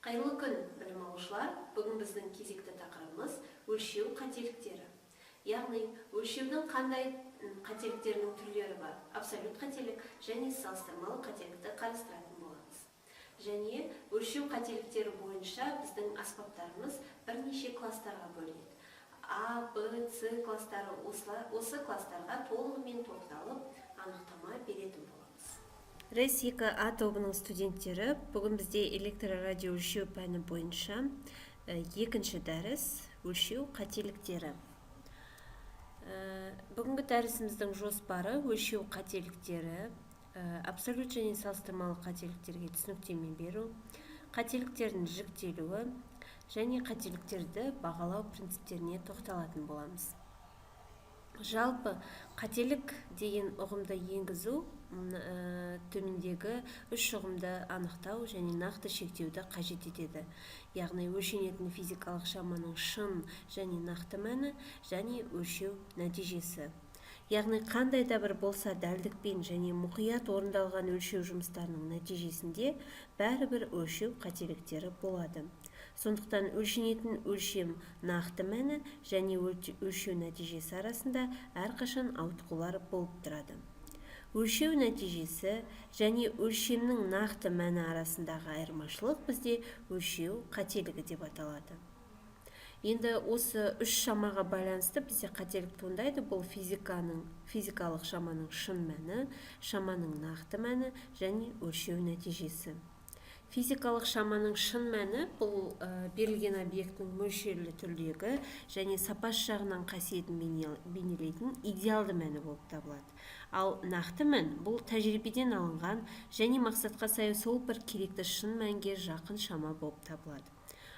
Қайырлы күн, білім алушылар. Бүгін біздің кезекті тақырыбымыз өлшеу қателіктері. Яғни, өлшеудің қандай қателіктерінің түрлері бар? Абсолют қателік және салыстырмалы қателікті қарастыратын боламыз. Және өлшеу қателіктері бойынша біздің аспаптарымыз бірнеше кластарға бөлінеді. А, Б, С кластары, осы кластарға толығымен тоқталып, анықтама беретін боламыз. Р2 А тобының студенттері, бүгін бізде электрорадио өлшеу пәні бойынша екінші дәріс өлшеу қателіктері. Бүгінгі дәрісіміздің жоспары өлшеу қателіктері, абсолют және салыстырмалы қателіктерге түсініктеме беру, қателіктердің жіктелуі және қателіктерді бағалау принциптеріне тоқталатын боламыз. Жалпы қателік деген ұғымды енгізу төмендегі үш ұғымды анықтау және нақты шектеуді қажет етеді. Яғни өлшенетін физикалық шаманың шын және нақты мәні және өлшеу нәтижесі. Яғни қандай да бір болса дәлдікпен және мұқият орындалған өлшеу жұмыстарының нәтижесінде бәрібір өлшеу қателіктері болады. Сондықтан өлшенетін өлшем нақты мәні және өлшеу нәтижесі арасында әрқашан ауытқулар болып тұрады. Өлшеу нәтижесі және өлшемнің нақты мәні арасындағы айырмашылық бізде өлшеу қателігі деп аталады. Енді осы үш шамаға байланысты бізде қателік туындайды. Бұл физикалық шаманың шын мәні, шаманың нақты мәні және өлшеу нәтижесі. Физикалық шаманың шын мәні бұл берілген объектінің мөлшерлі түрдегі және сапасы жағынан қасиетін бейнелейтін идеалды мәні болып табылады. Ал нақты мән бұл тәжірибеден алынған және мақсатқа сай сол бір керекті шын мәнге жақын шама болып табылады.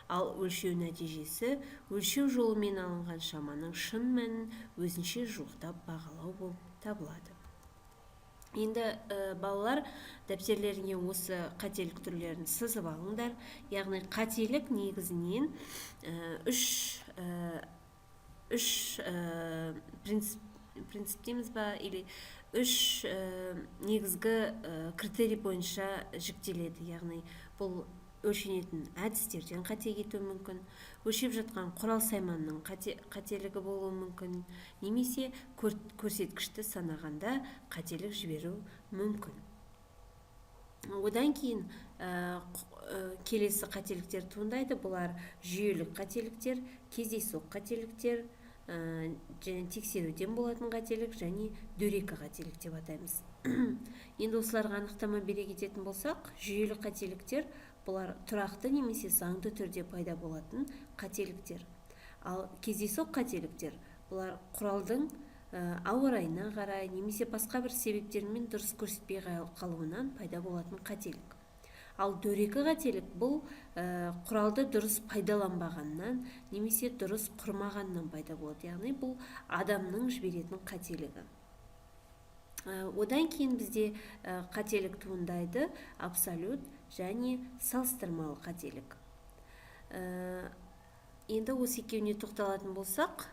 Ал өлшеу нәтижесі өлшеу жолымен алынған шаманың шын мәнін өзінше жуықтап бағалау болып табылады. Енді балалар дәптерлеріне осы қателік түрлерін сызып алыңдар. Яғни қателік негізінен үш принцип дейміз ба, или үш негізгі критерий бойынша жіктеледі. Яғни бұл өлшенетін әдістерден қате кетуі мүмкін, өлшеп жатқан құрал сайманның қателігі болуы мүмкін, немесе көрсеткішті санағанда қателік жіберу мүмкін. Одан кейін келесі қателіктер туындайды. Бұлар жүйелік қателіктер, кездейсоқ қателіктер, және тексеруден болатын қателік және дөрекі қателік деп атаймыз. Енді осыларға анықтама бере кететін болсақ, жүйелік қателіктер бұлар тұрақты немесе заңды түрде пайда болатын қателіктер. Ал кездейсоқ қателіктер бұлар құралдың ауа райына қарай немесе басқа бір себептермен дұрыс көрсетпей қалуынан пайда болатын қателік. Ал дөрекі қателік бұл құралды дұрыс пайдаланбағаннан немесе дұрыс құрмағаннан пайда болады. Яғни бұл адамның жіберетін қателігі. Одан кейін бізде қателік туындайды абсолют және салыстырмалы қателік. Енді осы екеуіне тоқталатын болсақ,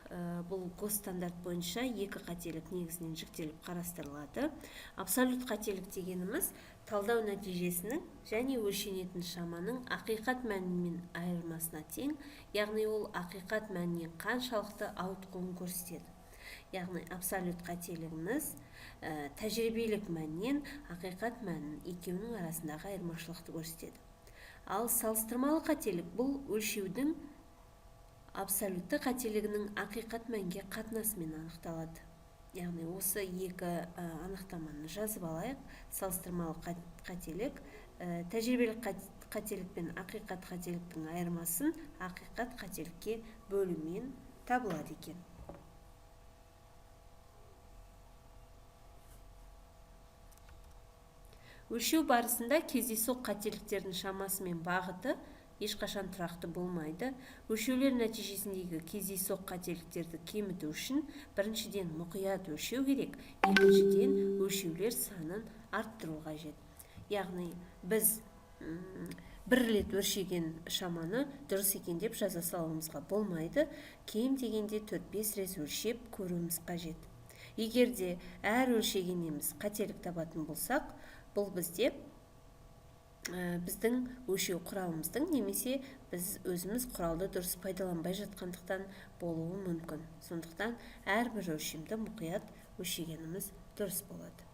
бұл госстандарт бойынша екі қателік негізінен жіктеліп қарастырылады. Абсолют қателік дегеніміз талдау нәтижесінің және өлшенетін шаманың ақиқат мәнінен айырмасына тең, яғни ол ақиқат мәнінен қаншалықты ауытқуын көрсетеді. Яғни абсолют қателігіміз тәжірибелік мәннен ақиқат мәнін екеуінің арасындағы айырмашылықты көрсетеді. Ал салыстырмалы қателік бұл өлшеудің абсолютті қателігінің ақиқат мәнге қатынасымен анықталады. Яғни осы екі анықтаманы жазып алайық. Салыстырмалы қателік тәжірибелік қателік пен ақиқат қателіктің айырмасын ақиқат қателікке бөлумен табылады екен. Өлшеу барысында кездейсоқ қателіктердің шамасы мен бағыты ешқашан тұрақты болмайды. Өлшеулер нәтижесіндегі кездейсоқ қателіктерді кеміту үшін біріншіден мұқият өлшеу керек, екіншіден өлшеулер санын арттыру қажет. Яғни біз бір рет өлшеген шаманы дұрыс екен деп жаза салуымызға болмайды. Кем дегенде 4-5 рет өлшеп көруіміз қажет. Егер де әр өлшегеніміз қателік табатын болсақ, бұл бізде біздің өлшеу құралымыздың немесе біз өзіміз құралды дұрыс пайдаланбай жатқандықтан болуы мүмкін. Сондықтан әрбір өлшемді мұқият өлшегеніміз дұрыс болады.